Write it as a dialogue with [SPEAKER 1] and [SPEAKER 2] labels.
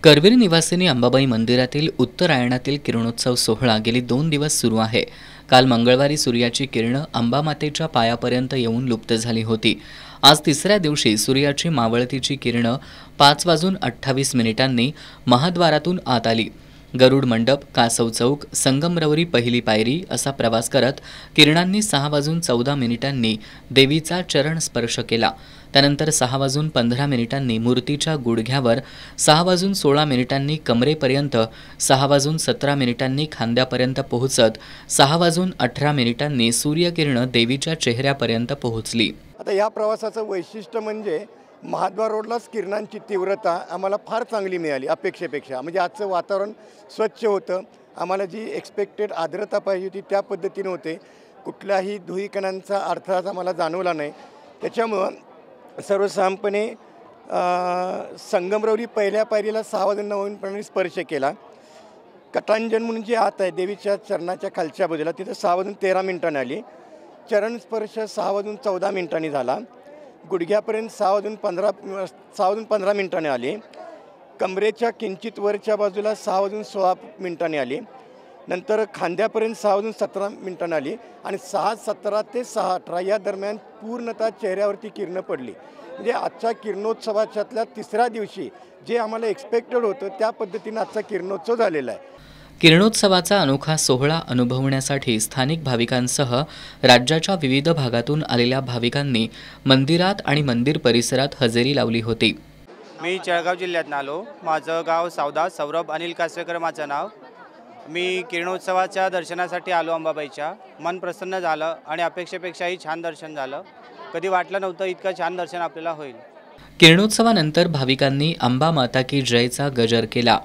[SPEAKER 1] करवीर निवासिनी अंबाबाई मंदिरातील उत्तरायणातील किरणोत्सव सोहळा गेली 2 दिवस सुरू आहे। काल मंगळवारी सूर्याची किरणं अंबामातेच्या पायापर्यंत येऊन लुप्त झाली होती। आज तिसऱ्या दिवशी सूर्याची मावळतीची किरणं 5:28 महाद्वारातून आत आली। गरुड मंडप, कासव चौक, संगमरवरी पहिली पायरी असा प्रवास करत किरणांनी 6:14 देवीचा चरण स्पर्श केला। त्यानंतर 6:15 मूर्तीच्या गुडघ्यावर, 6:16 कमरेपर्यंत, 6:17 खांद्यापर्यंत पोहोचत 6:18 सूर्यकिरणं देवीच्या चेहऱ्यापर्यंत पोहोचली।
[SPEAKER 2] आता या प्रवासाचं वैशिष्ट्य म्हणजे महाद्वार रोडलाच किरणांची तीव्रता आम्हाला फार चांगली मिळाली अपेक्षेपेक्षा। म्हणजे आजचं वातावरण स्वच्छ होतं, आम्हाला जी एक्सपेक्टेड आर्द्रता पाहिजे होती त्या पद्धतीने होते। कुठल्याही धुळीकणांचा अडथळा आम्हाला जाणवला नाही। त्याच्यामुळं सर्वसाधारणपणे संगमरवरी पहिल्या पायरीला 6:09 स्पर्श केला। कटांजन म्हणून जी आत आहे देवीच्या चरणाच्या खालच्या बाजूला तिथं 6:13 आली। चरण स्पर्श 6:14 झाला। गुडघ्यापर्यंत 6:15 आले। कमरेच्या किंचित वरच्या बाजूला 6:16 आली। नंतर खांद्यापर्यंत 6:17 आली आणि 6:17 ते 6:18 या दरम्यान पूर्णतः चेहऱ्यावरती किरणं पडली। म्हणजे आजच्या किरणोत्सवाच्यातल्या तिसऱ्या दिवशी जे आम्हाला एक्सपेक्टेड होतं त्या पद्धतीने आजचा किरणोत्सव झालेला आहे।
[SPEAKER 1] किरणोत्सवाचा अनोखा सोहळा अनुभवण्यासाठी स्थानिक भाविकांसह राज्याच्या विविध भागातून आलेल्या भाविकांनी मंदिरात आणि मंदिर परिसरात हजेरी लावली होती।
[SPEAKER 3] मी जळगाव जिल्ह्यातून आलो। माझं गाव सावदा, सौरभ अनिल कासवेकर माझं नाव। मी किरणोत्सवाच्या दर्शनासाठी आलो अंबाबाईच्या। मन प्रसन्न झालं आणि अपेक्षेपेक्षाही छान दर्शन झालं। कधी वाटलं नव्हतं इतकं छान दर्शन आपल्याला होईल।
[SPEAKER 1] किरणोत्सवानंतर भाविकांनी अंबा माता की जयचा गजर केला।